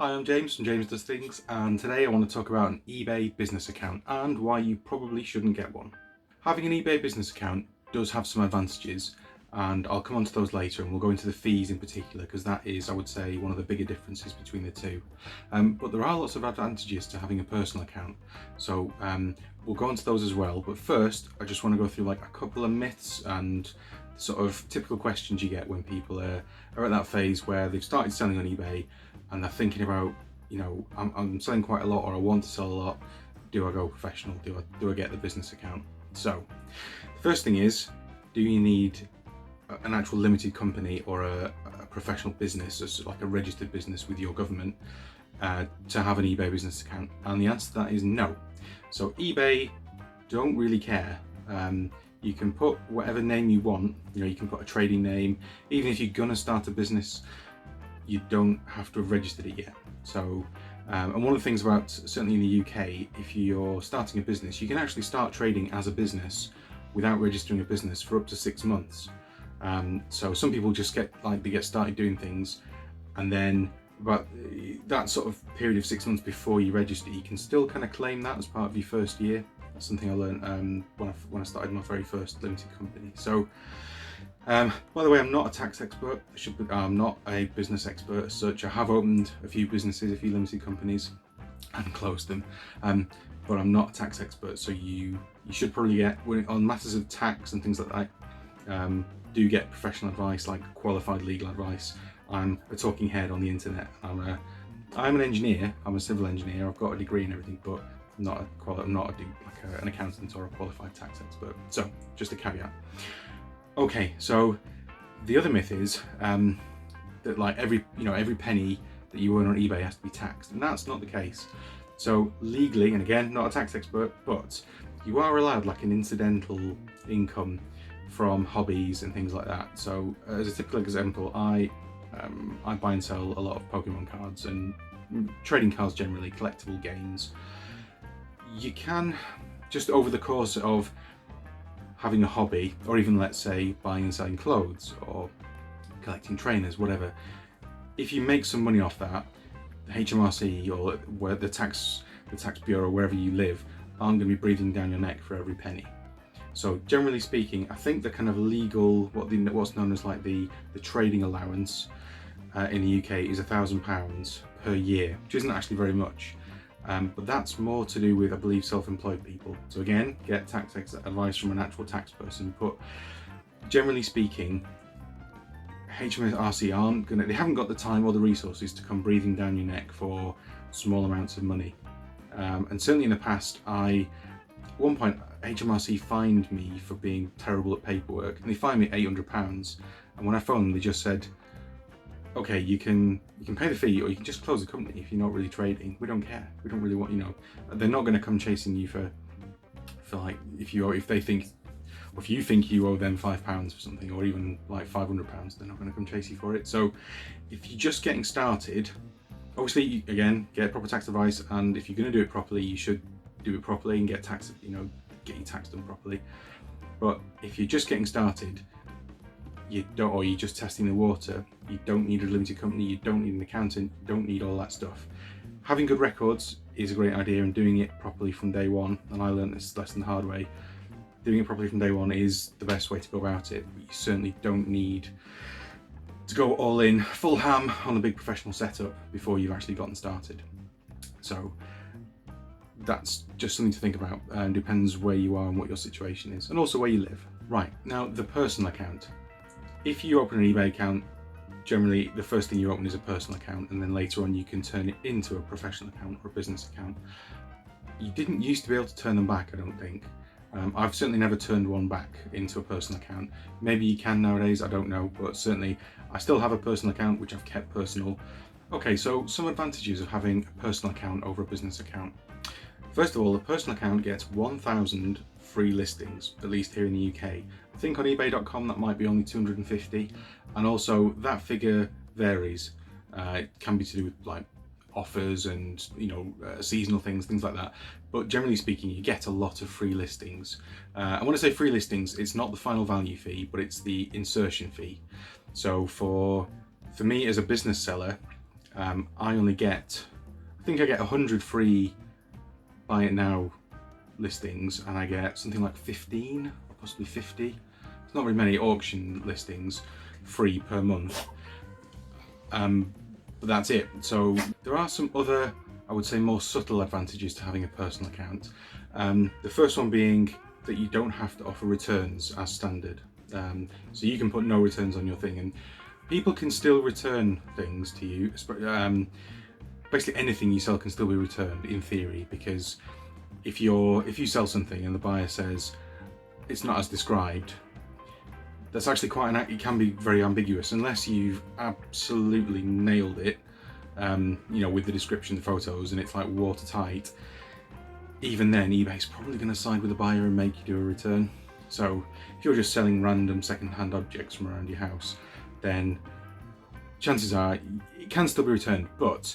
Hi, I'm James from James Does Things, and today I want to talk about an eBay business account and why you probably shouldn't get one. Having an eBay business account does have some advantages, and I'll come on to those later, and we'll go into the fees in particular because that is, I would say, one of the bigger differences between the two. But there are lots of advantages to having a personal account, so we'll go into those as well. But first, I just want to go through like a couple of myths and sort of typical questions you get when people are at that phase where they've started selling on eBay and they're thinking about, I'm selling quite a lot, or I want to sell a lot. Do I go professional? Do I get the business account? So the first thing is, do you need an actual limited company or a professional business, like a registered business with your government, to have an eBay business account? And the answer to that is no. So eBay don't really care. You can put whatever name you want. You can put a trading name. Even if you're gonna start a business, you don't have to have registered it yet. So, and one of the things about, certainly in the UK, if you're starting a business, you can actually start trading as a business without registering a business for up to 6 months. So some people just get started doing things, and then about that sort of period of 6 months before you register, you can still kind of claim that as part of your first year. That's something I learned when I started my very first limited company. So, by the way, I'm not a tax expert. I'm not a business expert as such. I have opened a few businesses, a few limited companies, and closed them. But I'm not a tax expert, so you should probably get, on matters of tax and things like that, do get professional advice, like qualified legal advice. I'm a talking head on the internet. I'm an engineer. I'm a civil engineer. I've got a degree and everything, but I'm not an accountant or a qualified tax expert. So just a caveat. Okay, so the other myth is that like every penny that you earn on eBay has to be taxed, and that's not the case. So legally, and again, not a tax expert, but you are allowed like an incidental income from hobbies and things like that. So as a typical example, I buy and sell a lot of Pokemon cards and trading cards generally, collectible games. You can, just over the course of having a hobby, or even let's say buying and selling clothes or collecting trainers, whatever, if you make some money off that, the HMRC or where the tax bureau, wherever you live, aren't going to be breathing down your neck for every penny. So generally speaking, I think the kind of legal, what's known as like the trading allowance in the UK is £1,000 per year, which isn't actually very much. But that's more to do with, I believe, self-employed people. So again, get tax advice from an actual tax person. But generally speaking, HMRC they haven't got the time or the resources to come breathing down your neck for small amounts of money. And certainly in the past, at one point, HMRC fined me for being terrible at paperwork, and they fined me £800. And when I phoned them, they just said, okay, you can pay the fee, or you can just close the company if you're not really trading. We don't care. We don't really want, they're not going to come chasing you for like, if you think you owe them £5 for something, or even like £500, they're not going to come chase you for it. So if you're just getting started, obviously, again, get proper tax advice, and if you're going to do it properly, you should do it properly and get get your tax done properly. But if you're just getting started, or you're just testing the water, you don't need a limited company, you don't need an accountant, you don't need all that stuff. Having good records is a great idea, and doing it properly from day one, and I learned this lesson the hard way, doing it properly from day one is the best way to go about it. But you certainly don't need to go all in, full ham on a big professional setup before you've actually gotten started. So that's just something to think about, and depends where you are and what your situation is, and also where you live. Right, now the personal account. If you open an eBay account, generally the first thing you open is a personal account, and then later on you can turn it into a professional account or a business account. You didn't used to be able to turn them back, I don't think. I've certainly never turned one back into a personal account. Maybe you can nowadays, I don't know, but certainly I still have a personal account which I've kept personal. Okay, so some advantages of having a personal account over a business account. First of all, a personal account gets 1,000 free listings, at least here in the UK. I think on eBay.com that might be only 250, and also that figure varies. It can be to do with like offers and seasonal things like that. But generally speaking, you get a lot of free listings. And when I say free listings, it's not the final value fee, but it's the insertion fee. So for me as a business seller, I only get, I think I get 100 free buy it now listings, and I get something like 15 or possibly 50. It's not very many auction listings free per month, but that's it. So there are some other, I would say, more subtle advantages to having a personal account. The first one being that you don't have to offer returns as standard. So you can put no returns on your thing, and people can still return things to you. Basically anything you sell can still be returned in theory, because if you sell something and the buyer says it's not as described, that's actually it can be very ambiguous unless you've absolutely nailed it, with the description, the photos, and it's like watertight. Even then, eBay's probably going to side with the buyer and make you do a return. So if you're just selling random second-hand objects from around your house, then chances are it can still be returned, but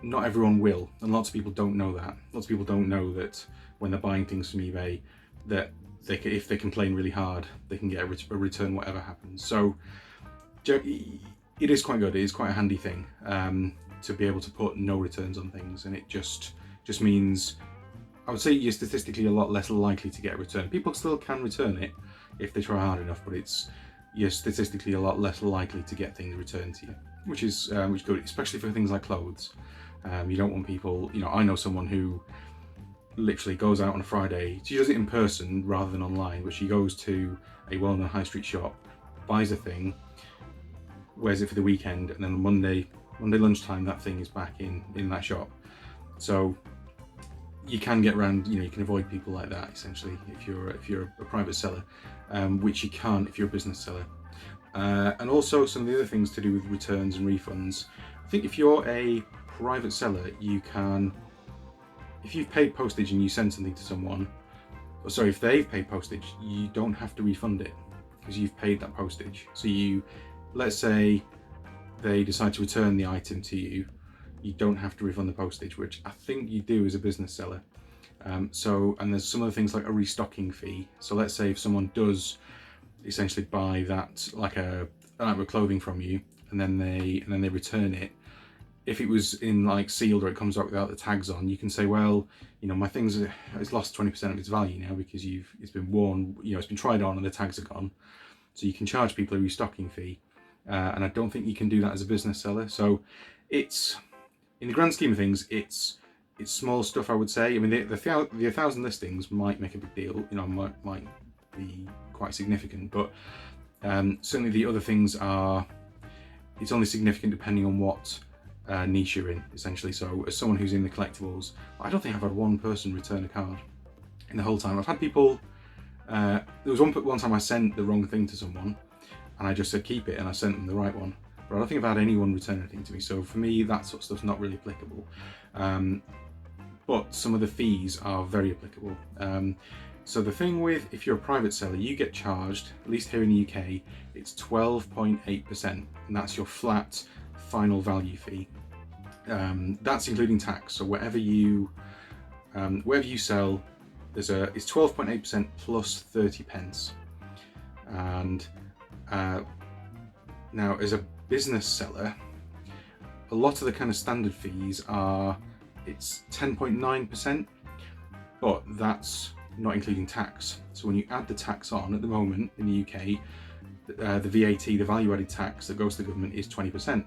not everyone will, and lots of people don't know that. Lots of people don't know that when they're buying things from eBay, that if they complain really hard, they can get a return whatever happens. So it is quite good. It is quite a handy thing to be able to put no returns on things, and it just means, I would say, you're statistically a lot less likely to get a return. People still can return it if they try hard enough, but you're statistically a lot less likely to get things returned to you, which is good, especially for things like clothes. You don't want people, I know someone who literally goes out on a Friday. She does it in person rather than online, but she goes to a well-known high street shop, buys a thing, wears it for the weekend, and then on Monday lunchtime that thing is back in that shop. So you can get around, you can avoid people like that essentially if you're a private seller, which you can't if you're a business seller. And also some of the other things to do with returns and refunds. I think if you're a private seller, you can, if you've paid postage and you send something to someone, or sorry, if they've paid postage, you don't have to refund it because you've paid that postage. So let's say they decide to return the item to you, you don't have to refund the postage, which I think you do as a business seller. And there's some other things like a restocking fee. So let's say if someone does essentially buy that, like an item of clothing from you, and then they return it, if it was in like sealed or it comes out without the tags on, you can say, well, my thing's it's lost 20% of its value now because it's been worn, it's been tried on and the tags are gone. So you can charge people a restocking fee, and I don't think you can do that as a business seller. So it's, in the grand scheme of things, it's small stuff, I would say. I mean, the 1,000 listings might make a big deal, might be quite significant, but certainly the other things it's only significant depending on what niche you're in, essentially. So as someone who's in the collectibles, I don't think I've had one person return a card in the whole time. I've had people, there was one time I sent the wrong thing to someone and I just said keep it, and I sent them the right one, but I don't think I've had anyone return anything to me. So for me, that sort of stuff's not really applicable, but some of the fees are very applicable. So the thing with, if you're a private seller, you get charged, at least here in the UK, it's 12.8%, and that's your flat final value fee. That's including tax. So wherever you sell, it's 12.8% plus 30 pence. And now as a business seller, a lot of the kind of standard fees it's 10.9%, but that's not including tax. So when you add the tax on, at the moment in the UK, the VAT, the value added tax that goes to the government, is 20%.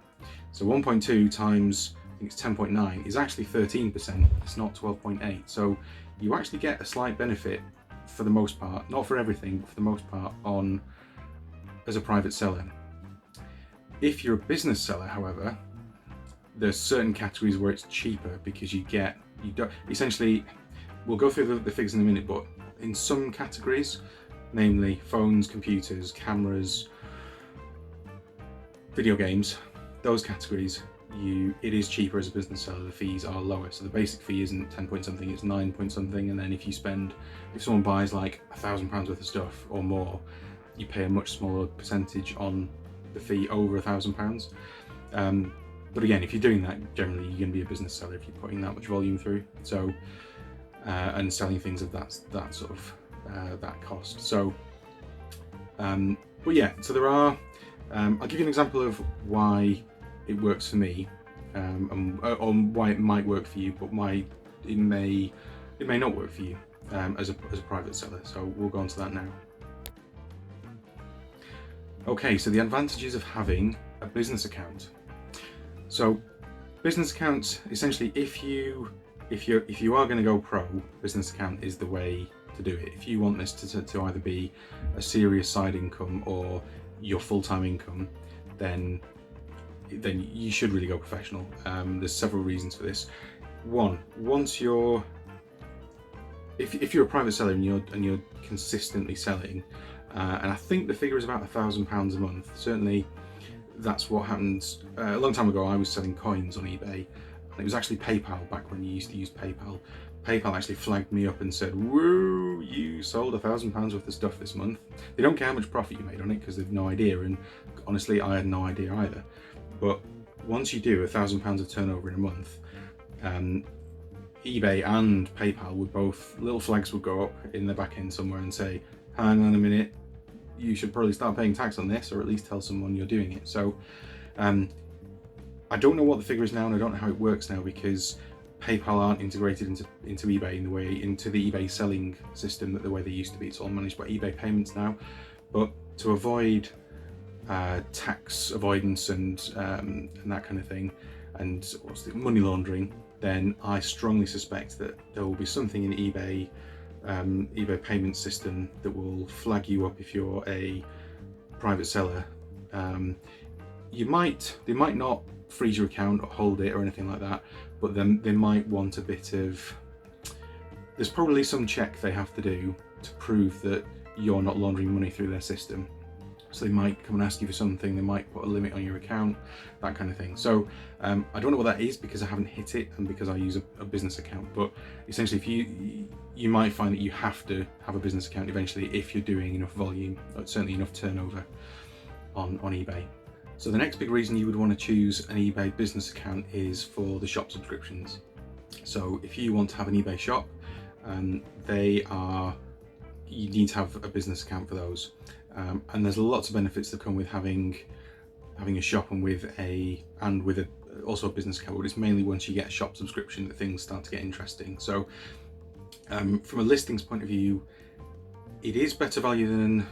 So 1.2 times, I think it's 10.9, is actually 13%. It's not 12.8. So you actually get a slight benefit for the most part, not for everything, but for the most part, as a private seller. If you're a business seller, however, there's certain categories where it's cheaper because essentially, we'll go through the figures in a minute, but in some categories, namely phones, computers, cameras, video games, those categories, it is cheaper as a business seller. The fees are lower. So the basic fee isn't 10 point something, it's 9 point something. And then if someone buys like £1,000 worth of stuff or more, you pay a much smaller percentage on the fee over £1,000. But again, if you're doing that, generally you're going to be a business seller if you're putting that much volume through. So, and selling things of that sort of, that cost. So, but yeah, so there are, I'll give you an example of why it works for me. on why it might work for you, but why it may not work for you as a private seller. So we'll go on to that now. Okay, so the advantages of having a business account. So business accounts, essentially, if you are going to go pro, business account is the way to do it. If you want this to either be a serious side income or your full-time income, then you should really go professional. There's several reasons for this. One, if you're a private seller and you're consistently selling, and I think the figure is about £1,000 a month. Certainly, that's what happens. A long time ago, I was selling coins on eBay, and it was actually PayPal back when you used to use PayPal. PayPal actually flagged me up and said, "Woo, you sold £1,000 worth of stuff this month." They don't care how much profit you made on it because they've no idea, and honestly, I had no idea either. But once you do £1,000 of turnover in a month, eBay and PayPal would both, little flags would go up in the back end somewhere and say, "Hang on a minute, you should probably start paying tax on this, or at least tell someone you're doing it." So I don't know what the figure is now, and I don't know how it works now, because PayPal aren't integrated into eBay into the eBay selling system the way they used to be. It's all managed by eBay payments now. But to avoid tax avoidance and that kind of thing, and money laundering, then I strongly suspect that there will be something in eBay payment system that will flag you up if you're a private seller. They might not freeze your account or hold it or anything like that, but then they might want a bit of, there's probably some check they have to do to prove that you're not laundering money through their system. So they might come and ask you for something, they might put a limit on your account, that kind of thing. So I don't know what that is because I haven't hit it and because I use a business account, but essentially if you might find that you have to have a business account eventually if you're doing enough volume, or certainly enough turnover on eBay. So the next big reason you would want to choose an eBay business account is for the shop subscriptions. So if you want to have an eBay shop, you need to have a business account for those. And there's lots of benefits that come with having a shop and also a business account, but it's mainly once you get a shop subscription that things start to get interesting. So from a listings point of view, it is better value than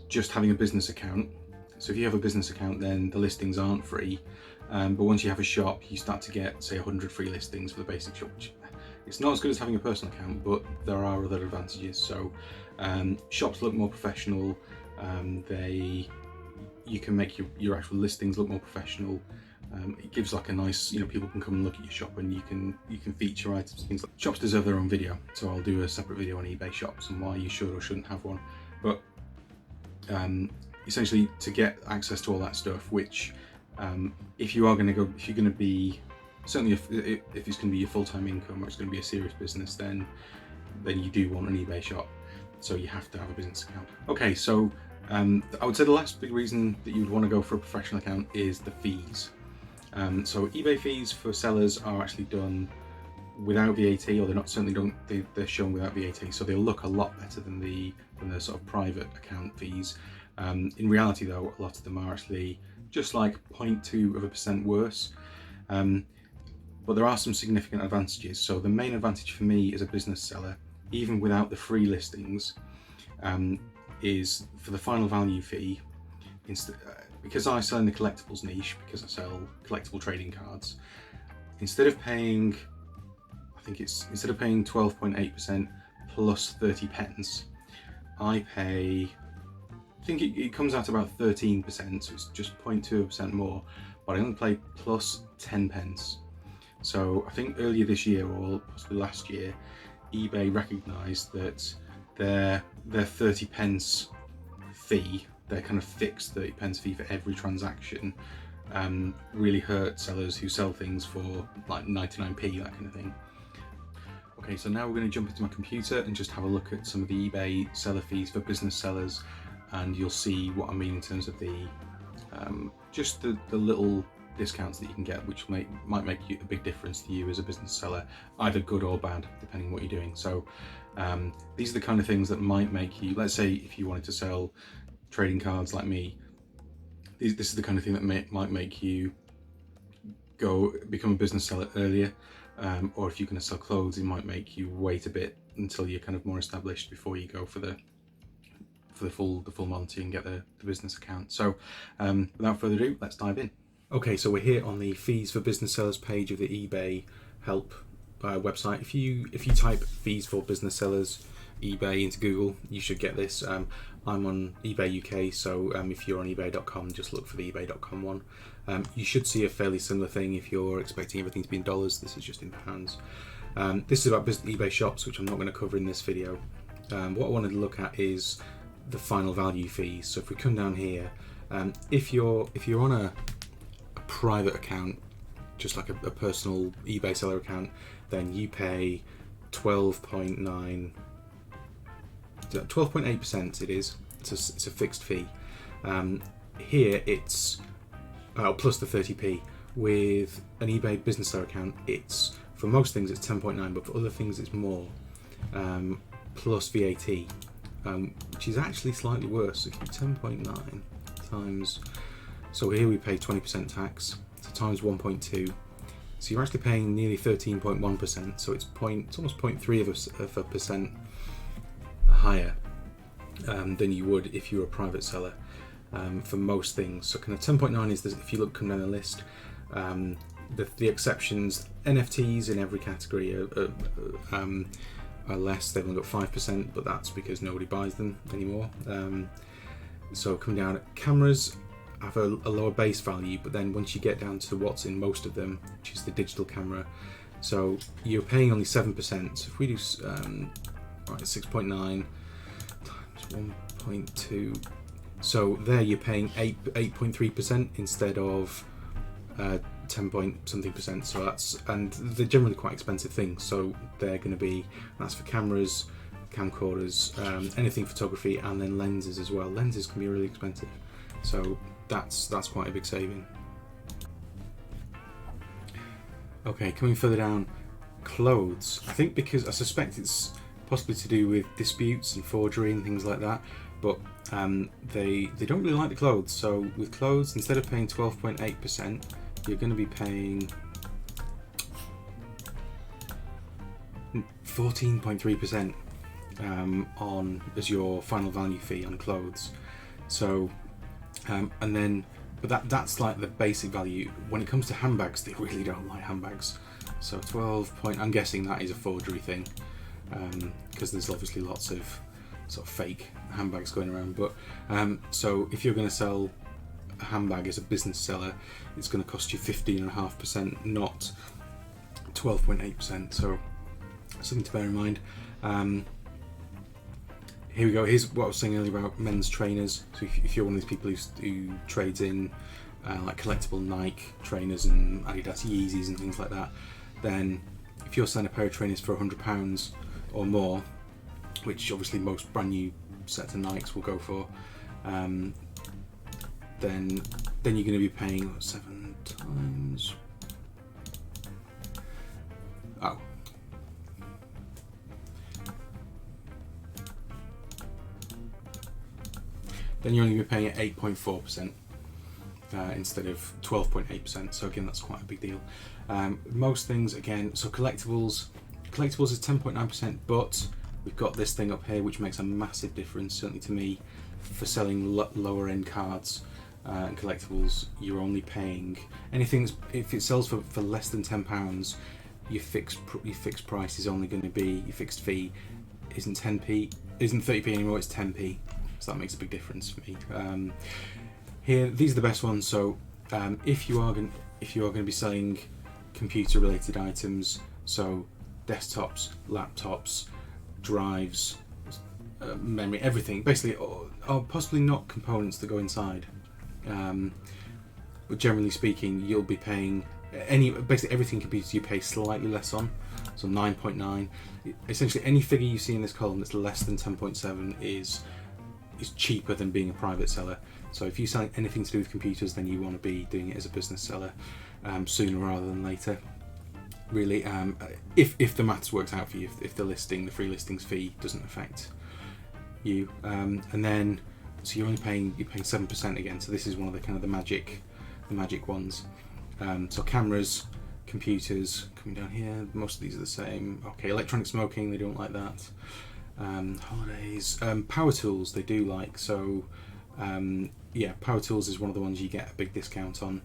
just having a business account. So if you have a business account, then the listings aren't free, but once you have a shop, you start to get, say, 100 free listings for the basic shop, which it's not as good as having a personal account, but there are other advantages. So shops look more professional. You can make your actual listings look more professional. It gives like a nice, people can come and look at your shop and you can feature items, things like. Shops deserve their own video, so I'll do a separate video on eBay shops and why you should or shouldn't have one. But essentially, to get access to all that stuff, which if you're going to be, certainly if it's going to be your full-time income or it's going to be a serious business, then you do want an eBay shop, so you have to have a business account. Okay, so I would say the last big reason that you would want to go for a professional account is the fees. So eBay fees for sellers are actually done without VAT, or they're shown without VAT, so they'll look a lot better than the sort of private account fees. In reality though, a lot of them are actually just like 0.2% worse. But there are some significant advantages. So the main advantage for me as a business seller, even without the free listings, is for the final value fee. Because I sell in the collectibles niche, because I sell collectible trading cards, instead of paying 12.8% plus 30 pence, I pay, I think it comes out about 13%, so it's just 0.2% more, but I only pay plus 10 pence. So I think earlier this year, or possibly last year, eBay recognised that their 30 pence fee, their kind of fixed 30 pence fee for every transaction, really hurt sellers who sell things for like 99p, that kind of thing. Okay, so now we're going to jump into my computer and just have a look at some of the eBay seller fees for business sellers, and you'll see what I mean in terms of the just the little discounts that you can get, which might make a big difference to you as a business seller, either good or bad, depending on what you're doing. So these are the kind of things that might make you, let's say if you wanted to sell trading cards like me, this is the kind of thing that might make you become a business seller earlier, or if you're going to sell clothes, it might make you wait a bit until you're kind of more established before you go for the full Monty and get the business account. So without further ado, let's dive in. Okay, so we're here on the fees for business sellers page of the eBay help website. If you type fees for business sellers eBay into Google, you should get this. I'm on eBay UK, so if you're on ebay.com, just look for the ebay.com one. You should see a fairly similar thing if you're expecting everything to be in dollars. This is just in pounds. This is about eBay shops, which I'm not going to cover in this video. What I wanted to look at is the final value fees. So if we come down here, if you're on a private account, just like a personal eBay seller account, then you pay 12.8%. It is. It's a fixed fee. Here it's plus the 30p. With an eBay business seller account, it's for most things it's 10.9, but for other things it's more, plus VAT, which is actually slightly worse. If you 10.9 times, so here we pay 20% tax, so times 1.2. So you're actually paying nearly 13.1%. So it's almost 0.3 of a percent higher than you would if you were a private seller for most things. So kind of 10.9 is this, if you come down the list. The exceptions, NFTs in every category are less. They've only got 5%, but that's because nobody buys them anymore. So coming down, cameras have a lower base value, but then once you get down to what's in most of them, which is the digital camera, so you're paying only 7%. So if we do 6.9 times 1.2, so there you're paying 8.3% instead of 10 point something percent. So and they're generally quite expensive things, so they're going to be, that's for cameras, camcorders, anything photography, and then lenses as well. Lenses can be really expensive, so that's quite a big saving. Okay, coming further down, clothes. I think because I suspect it's possibly to do with disputes and forgery and things like that, but they don't really like the clothes. So with clothes, instead of paying 12.8%, you're going to be paying 14.3% on as your final value fee on clothes. So and then, but that's like the basic value. When it comes to handbags, they really don't like handbags. So 12 point, I'm guessing that is a forgery thing, because there's obviously lots of sort of fake handbags going around. But so if you're going to sell a handbag as a business seller, it's going to cost you 15.5%, not 12.8%. So something to bear in mind. Here we go. Here's what I was saying earlier about men's trainers. So if you're one of these people who trades in like collectible Nike trainers and Adidas Yeezys and things like that, then if you're selling a pair of trainers for £100 or more, which obviously most brand new sets of Nikes will go for, then you're going to be paying 7 times. Oh. Then you're only going to be paying at 8.4% instead of 12.8%. So again, that's quite a big deal. Most things, again, so collectibles is 10.9%, but we've got this thing up here which makes a massive difference, certainly to me, for selling lower end cards and collectibles. You're only paying anything, if it sells for less than £10, your fixed price is only going to be, your fixed fee isn't 30p anymore, it's 10p. So that makes a big difference for me. Here, these are the best ones. So if you are going to be selling computer-related items, so desktops, laptops, drives, memory, everything, basically, or possibly not components that go inside. But generally speaking, you'll be paying basically everything computers you pay slightly less on. So 9.9. Essentially, any figure you see in this column that's less than 10.7 is cheaper than being a private seller. So if you're selling anything to do with computers, then you want to be doing it as a business seller sooner rather than later. Really, if the maths works out for you, if the free listings fee doesn't affect you, and then so you're paying 7% again. So this is one of the kind of the magic ones. So cameras, computers, coming down here, most of these are the same. Okay, electronic smoking, they don't like that. Holidays, power tools they do like, so yeah, power tools is one of the ones you get a big discount on.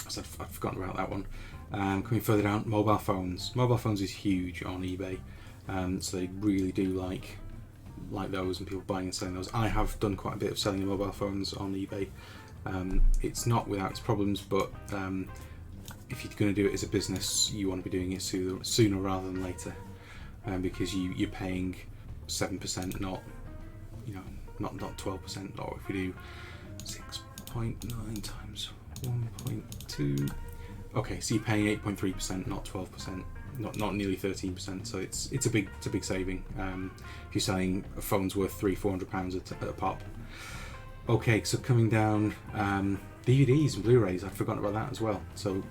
So I've forgotten about that one. Coming further down, mobile phones. Mobile phones is huge on eBay, so they really do like those, and people buying and selling those. I have done quite a bit of selling mobile phones on eBay. It's not without its problems, but if you're going to do it as a business, you want to be doing it sooner rather than later, because you're paying 7%, not 12%. Or if we do 6.9 times 1.2, okay, so you're paying 8.3%, not 12%, not nearly 13%. So it's a big saving. If you're selling phones worth £300-400 at a pop. Okay, so coming down, DVDs and Blu-rays, I've forgotten about that as well. So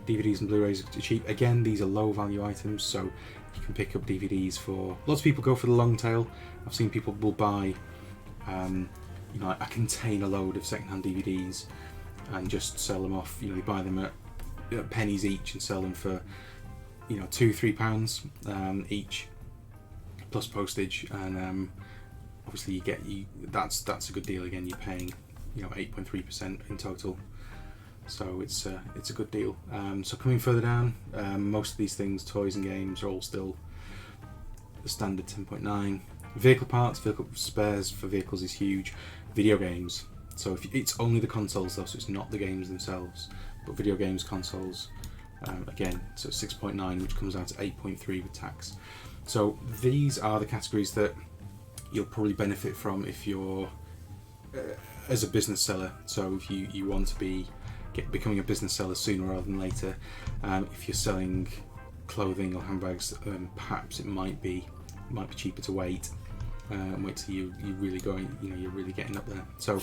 DVDs and Blu-rays are cheap. Again, these are low value items, so you can pick up DVDs for, lots of people go for the long tail. I've seen people will buy a container load of secondhand DVDs and just sell them off. They buy them at pennies each and sell them for £2-3 each, plus postage, and obviously that's a good deal. Again, you're paying 8.3% in total, so it's a good deal. So coming further down, most of these things, toys and games, are all still the standard 10.9. Vehicle parts, vehicle spares for vehicles is huge. Video games, so if it's only the consoles though, so it's not the games themselves, but video games, consoles, again, so 6.9, which comes out to 8.3 with tax. So these are the categories that you'll probably benefit from if you're as a business seller. So if you want to be becoming a business seller sooner rather than later, if you're selling clothing or handbags, perhaps it might be cheaper to wait and wait till you're really going, you're really getting up there. So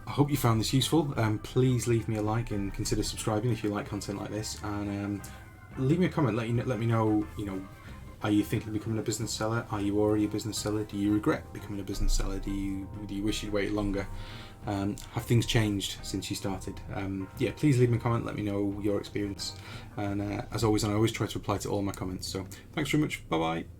I hope you found this useful. Please leave me a like and consider subscribing if you like content like this, and leave me a comment. Let me know. Are you thinking of becoming a business seller? Are you already a business seller? Do you regret becoming a business seller? Do you wish you'd waited longer? Have things changed since you started? Yeah, please leave me a comment. Let me know your experience. And as always, I always try to reply to all my comments. So thanks very much. Bye bye.